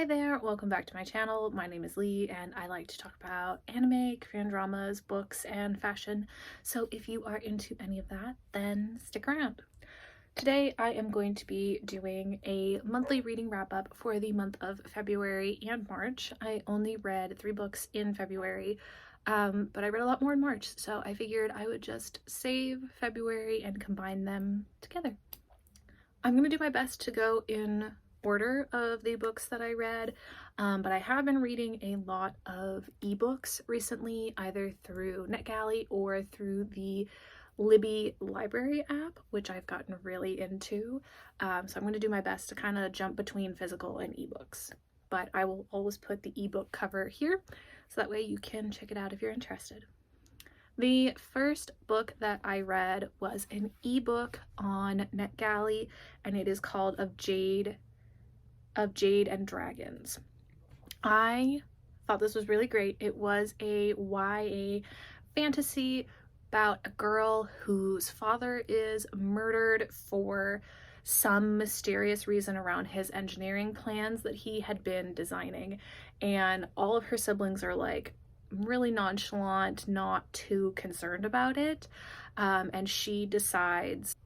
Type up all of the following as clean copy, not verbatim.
Hi there, welcome back to my channel. My name is Lee and I like to talk about anime, Korean dramas, books, and fashion. So if you are into any of that, then stick around. Today I am going to be doing a monthly reading wrap up for the month of February and March. I only read 3 books in February, but I read a lot more in March, so I figured I would just save February and combine them together. I'm going to do my best to go in order of the books that I read, but I have been reading a lot of ebooks recently, either through NetGalley or through the Libby library app, which I've gotten really into. So I'm going to do my best to kind of jump between physical and ebooks, but I will always put the ebook cover here so that way you can check it out if you're interested. The first book that I read was an ebook on NetGalley, and it is called Jade Dragons. I thought this was really great. It was a YA fantasy about a girl whose father is murdered for some mysterious reason around his engineering plans that he had been designing, and all of her siblings are like really nonchalant, not too concerned about it, and she decides,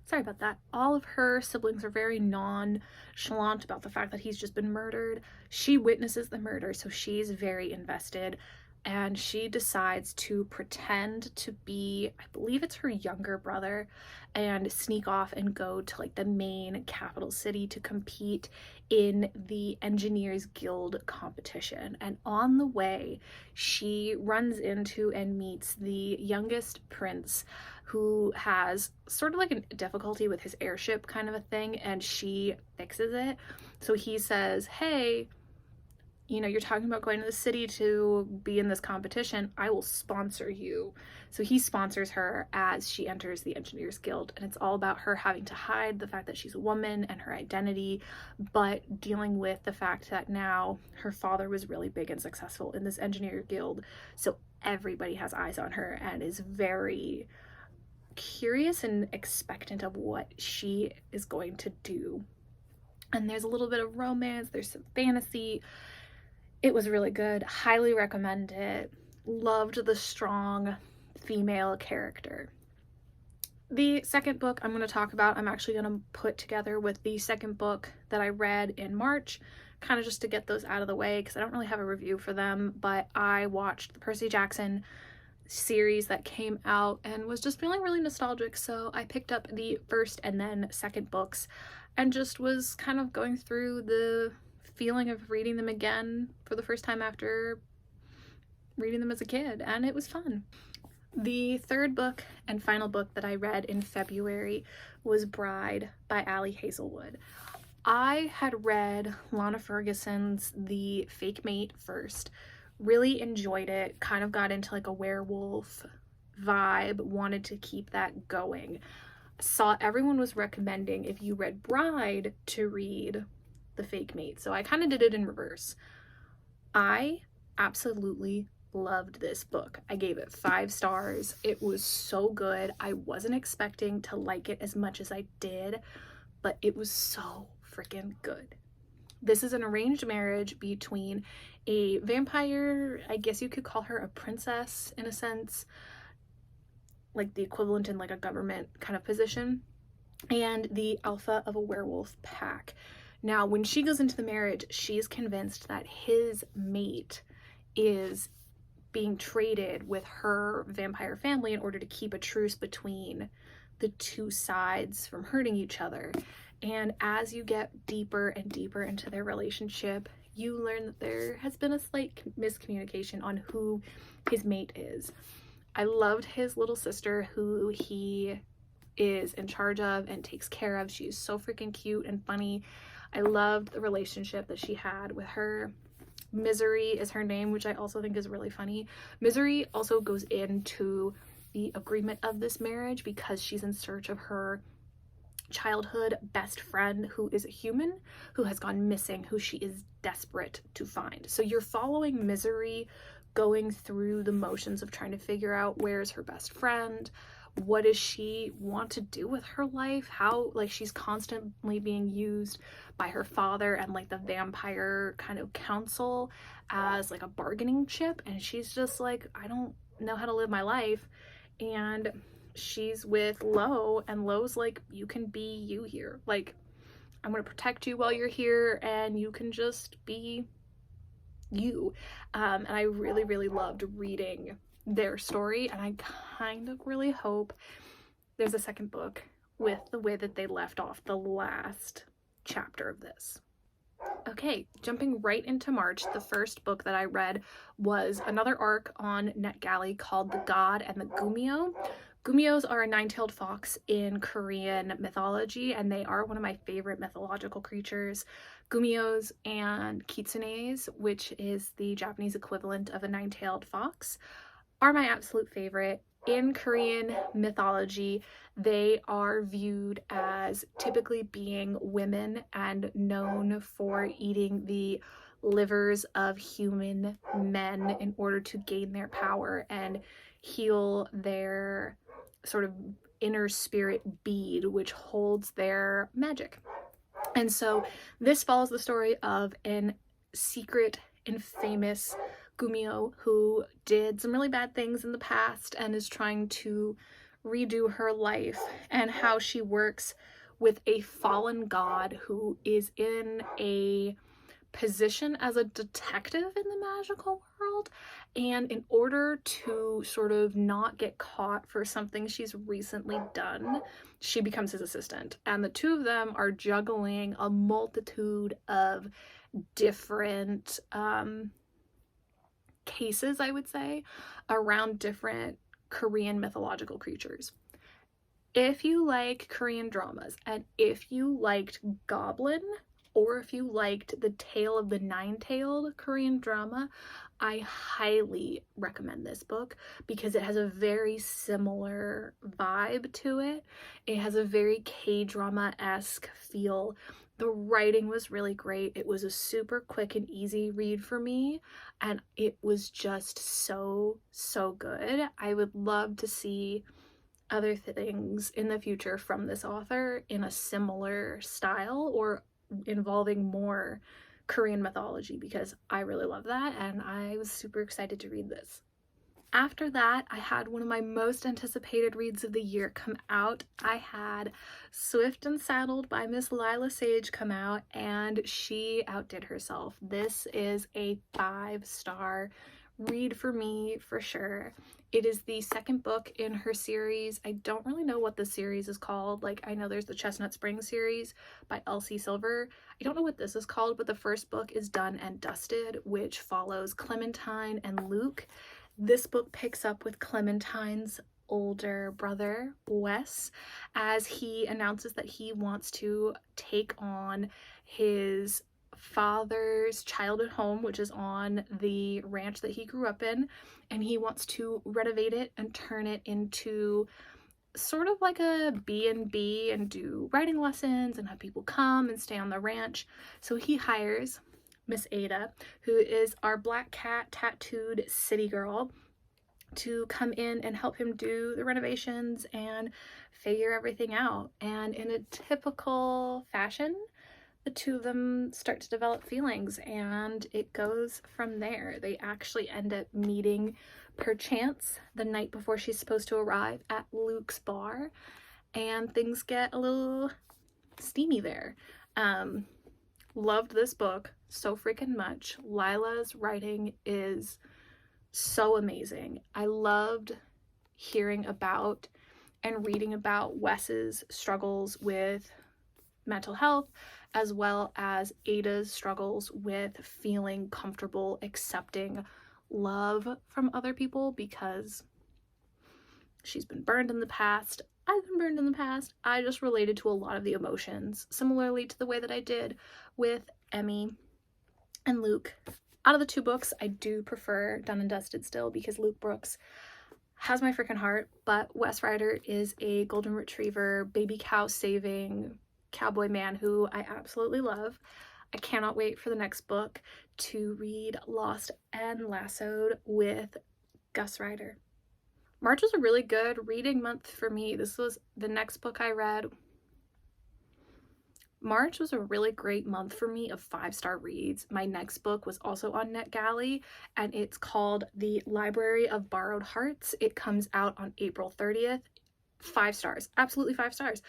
sorry about that, all of her siblings are very nonchalant about the fact that he's just been murdered. She witnesses the murder, so she's very invested, and she decides to pretend to be, I believe it's her younger brother, and sneak off and go to like the main capital city to compete in the Engineers Guild competition. And on the way, she runs into and meets the youngest prince, who has sort of like a difficulty with his airship kind of a thing, and she fixes it. So he says, hey, you know, you're talking about going to the city to be in this competition, I will sponsor you. So he sponsors her as she enters the Engineers Guild, and it's all about her having to hide the fact that she's a woman and her identity, but dealing with the fact that now her father was really big and successful in this Engineer Guild, so everybody has eyes on her and is very curious and expectant of what she is going to do. And there's a little bit of romance, there's some fantasy. It was really good. Highly recommend it. Loved the strong female character. The second book I'm going to talk about, I'm actually going to put together with the second book that I read in March, kind of just to get those out of the way because I don't really have a review for them, but I watched the Percy Jackson series that came out and was just feeling really nostalgic, so I picked up the first and then second books and just was kind of going through the feeling of reading them again for the first time after reading them as a kid, and it was fun. The third book and final book that I read in February was Bride by Ali Hazelwood. I had read Lana Ferguson's The Fake Mate first, really enjoyed it, kind of got into like a werewolf vibe, wanted to keep that going. Saw everyone was recommending, if you read Bride, to read The Fake Mate, so I kind of did it in reverse. I absolutely loved this book. I gave it 5 stars. It was so good. I wasn't expecting to like it as much as I did, but it was so freaking good. This is an arranged marriage between a vampire, I guess you could call her a princess in a sense, like the equivalent in like a government kind of position, and the alpha of a werewolf pack. Now, when she goes into the marriage, she's convinced that his mate is being traded with her vampire family in order to keep a truce between the two sides from hurting each other. And as you get deeper and deeper into their relationship, you learn that there has been a slight miscommunication on who his mate is. I loved his little sister, who he is in charge of and takes care of. She is so freaking cute and funny. I loved the relationship that she had with her. Misery is her name, which I also think is really funny. Misery also goes into the agreement of this marriage because she's in search of her childhood best friend, who is a human who has gone missing, who she is desperate to find. So you're following Misery going through the motions of trying to figure out where's her best friend, what does she want to do with her life? How, like, she's constantly being used by her father and like the vampire kind of council as like a bargaining chip, and she's just like, I don't know how to live my life. And she's with Lo, and Lo's like, you can be you here, like, I'm gonna protect you while you're here, and you can just be you. And I really, really loved reading their story, and I kind of really hope there's a second book with the way that they left off the last chapter of this. Okay, jumping right into March, the first book that I read was another arc on NetGalley called The God and the Gumhio. Gumhios are a nine-tailed fox in Korean mythology, and they are one of my favorite mythological creatures. Gumhios and kitsunes, which is the Japanese equivalent of a nine-tailed fox, are my absolute favorite. In Korean mythology, they are viewed as typically being women and known for eating the livers of human men in order to gain their power and heal their sort of inner spirit bead, which holds their magic. And so this follows the story of an secret and famous gumhio who did some really bad things in the past and is trying to redo her life, and how she works with a fallen god who is in a position as a detective in the magical world, and in order to sort of not get caught for something she's recently done, she becomes his assistant, and the two of them are juggling a multitude of different cases, I would say, around different Korean mythological creatures. If you like Korean dramas, and if you liked Goblin, or if you liked the Tale of the Nine-Tailed Korean drama, I highly recommend this book because it has a very similar vibe to it. It has a very K-drama-esque feel. The writing was really great. It was a super quick and easy read for me, and it was just so, so good. I would love to see other things in the future from this author in a similar style or involving more Korean mythology, because I really love that and I was super excited to read this. After that, I had one of my most anticipated reads of the year come out. I had Swift and Saddled by Miss Lila Sage come out, and she outdid herself. This is a 5-star read for me for sure. It is the second book in her series. I don't really know what the series is called. Like, I know there's the Chestnut Spring series by Elsie Silver. I don't know what this is called, but the first book is Done and Dusted, which follows Clementine and Luke. This book picks up with Clementine's older brother, Wes, as he announces that he wants to take on his father's childhood home, which is on the ranch that he grew up in, and he wants to renovate it and turn it into sort of like a B&B and do writing lessons and have people come and stay on the ranch. So he hires Miss Ada, who is our black cat tattooed city girl, to come in and help him do the renovations and figure everything out. And in a typical fashion, the two of them start to develop feelings, and it goes from there. They actually end up meeting perchance the night before she's supposed to arrive at Luke's bar, and things get a little steamy there. Loved this book so freaking much. Lila's writing is so amazing. I loved hearing about and reading about Wes's struggles with mental health, as well as Ada's struggles with feeling comfortable accepting love from other people, because she's been burned in the past. I've been burned in the past. I just related to a lot of the emotions, similarly to the way that I did with Emmy and Luke. Out of the two books, I do prefer Done and Dusted still, because Luke Brooks has my freaking heart, but Wes Ryder is a golden retriever, baby cow saving cowboy man who I absolutely love. I cannot wait for the next book to read Lost and Lassoed with Gus Ryder. March was a really good reading month for me. This was the next book I read. March was a really great month for me of 5-star reads. My next book was also on NetGalley, and it's called The Library of Borrowed Hearts. It comes out on April 30th. 5 stars, absolutely 5 stars.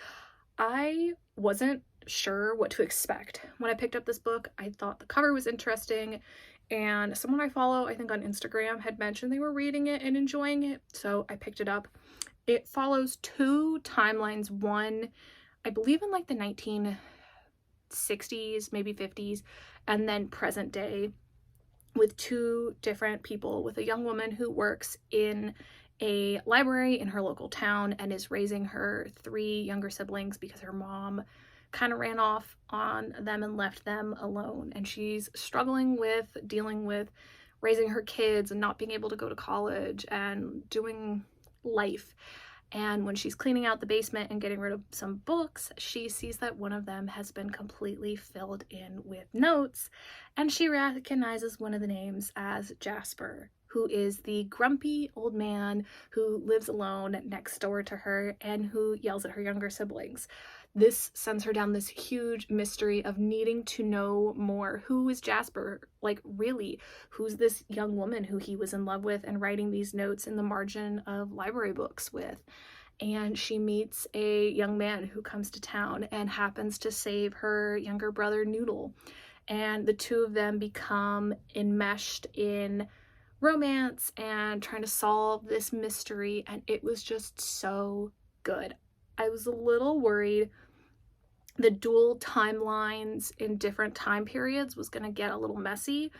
I wasn't sure what to expect when I picked up this book. I thought the cover was interesting, and someone I follow, I think on Instagram, had mentioned they were reading it and enjoying it, so I picked it up. It follows 2 timelines, one I believe in like the 1960s, maybe 50s, and then present day, with 2 different people, with a young woman who works in a library in her local town and is raising her 3 younger siblings because her mom kind of ran off on them and left them alone, and she's struggling with dealing with raising her kids and not being able to go to college and doing life. And when she's cleaning out the basement and getting rid of some books, she sees that one of them has been completely filled in with notes, and she recognizes one of the names as Jasper, who is the grumpy old man who lives alone next door to her and who yells at her younger siblings. This sends her down this huge mystery of needing to know more. Who is Jasper? Like, really, who's this young woman who he was in love with and writing these notes in the margin of library books with? And she meets a young man who comes to town and happens to save her younger brother Noodle. And the 2 of them become enmeshed in romance and trying to solve this mystery, and it was just so good. I was a little worried the dual timelines in different time periods was going to get a little messy.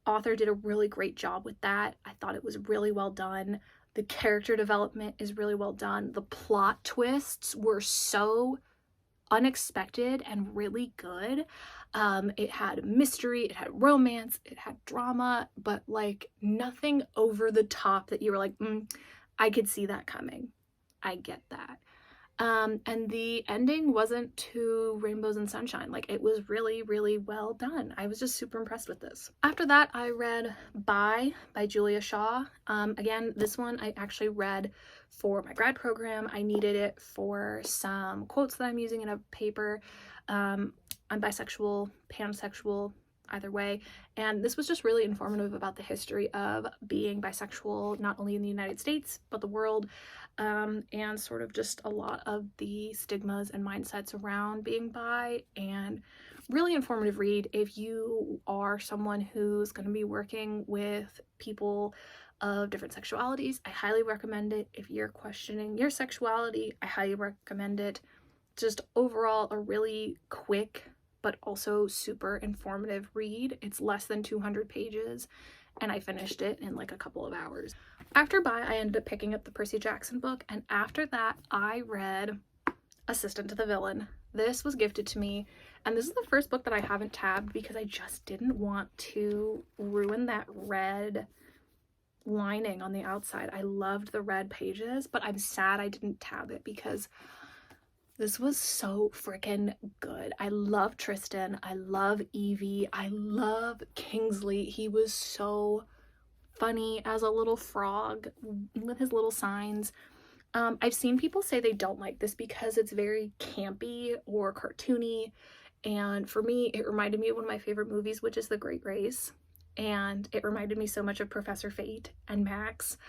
Author did a really great job with that. I thought it was really well done. The character development is really well done. The plot twists were so unexpected and really good. It had mystery, it had romance, it had drama, but like nothing over the top that you were like, I could see that coming. I get that. And the ending wasn't too rainbows and sunshine. Like, it was really, really well done. I was just super impressed with this. After that, I read by Julia Shaw. Again, this one I actually read for my grad program. I needed it for some quotes that I'm using in a paper. I'm bisexual, pansexual, either way, and this was just really informative about the history of being bisexual, not only in the United States but the world, and sort of just a lot of the stigmas and mindsets around being bi, and really informative read if you are someone who's going to be working with people of different sexualities. I highly recommend it. If you're questioning your sexuality, I highly recommend it. Just overall a really quick but also super informative read. It's less than 200 pages, and I finished it in like a couple of hours. After Bi, I ended up picking up the Percy Jackson book, and after that, I read Assistant to the Villain. This was gifted to me, and this is the first book that I haven't tabbed because I just didn't want to ruin that red lining on the outside. I loved the red pages, but I'm sad I didn't tab it because this was so freaking good. I love Tristan. I love Evie. I love Kingsley. He was so funny as a little frog with his little signs. I've seen people say they don't like this because it's very campy or cartoony. And for me, it reminded me of one of my favorite movies, which is The Great Race. And it reminded me so much of Professor Fate and Max.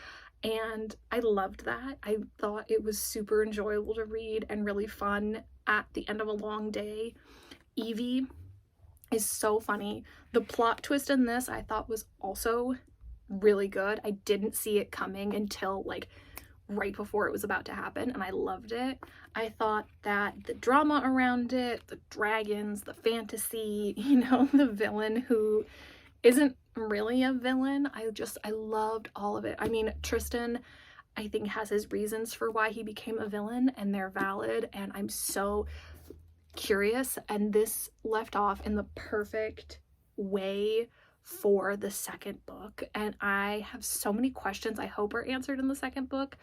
And I loved that. I thought it was super enjoyable to read and really fun at the end of a long day. Evie is so funny. The plot twist in this I thought was also really good. I didn't see it coming until like right before it was about to happen, and I loved it. I thought that the drama around it, the dragons, the fantasy, the villain who isn't really a villain, I loved all of it. I mean, Tristan, I think, has his reasons for why he became a villain, and they're valid, and I'm so curious, and this left off in the perfect way for the second book, and I have so many questions I hope are answered in the second book,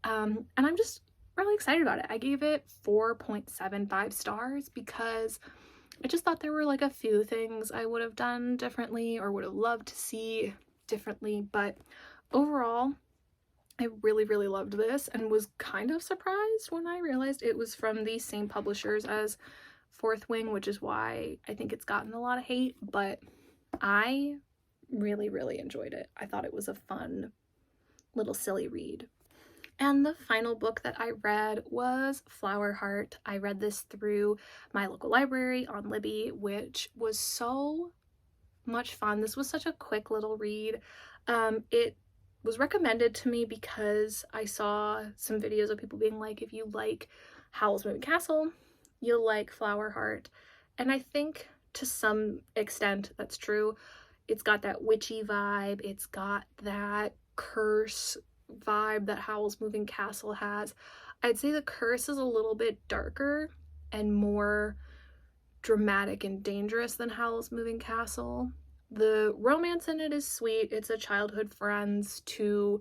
and I'm just really excited about it. I gave it 4.75 stars because I just thought there were like a few things I would have done differently or would have loved to see differently, but overall I really, really loved this and was kind of surprised when I realized it was from the same publishers as Fourth Wing, which is why I think it's gotten a lot of hate, but I really, really enjoyed it. I thought it was a fun little silly read. And the final book that I read was Flowerheart. I read this through my local library on Libby, which was so much fun. This was such a quick little read. It was recommended to me because I saw some videos of people being like, if you like Howl's Moving Castle, you'll like Flowerheart. And I think to some extent that's true. It's got that witchy vibe. It's got that curse vibe that Howl's Moving Castle has. I'd say the curse is a little bit darker and more dramatic and dangerous than Howl's Moving Castle. The romance in it is sweet. It's a childhood friends to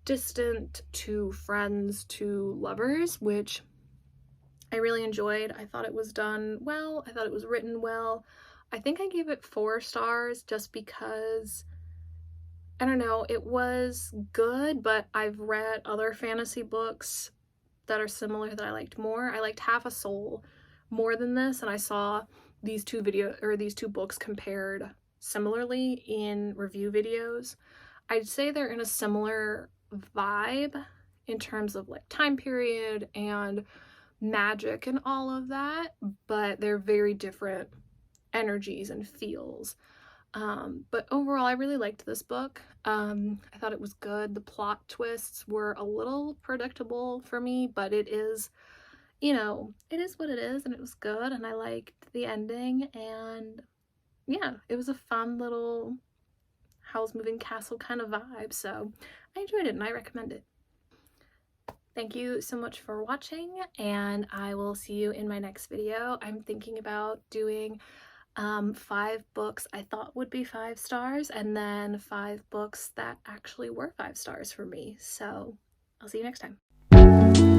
distant to friends to lovers, which I really enjoyed. I thought it was done well. I thought it was written well. I think I gave it 4 stars just because, I don't know, it was good, but I've read other fantasy books that are similar that I liked more. I liked Half a Soul more than this, and I saw these two books compared similarly in review videos. I'd say they're in a similar vibe in terms of like time period and magic and all of that, but they're very different energies and feels. But overall, I really liked this book. I thought it was good. The plot twists were a little predictable for me, but it is, you know, it is what it is, and it was good, and I liked the ending, and yeah, it was a fun little Howl's Moving Castle kind of vibe, so I enjoyed it, and I recommend it. Thank you so much for watching, and I will see you in my next video. I'm thinking about doing 5 books I thought would be 5 stars, and then 5 books that actually were 5 stars for me. So I'll see you next time.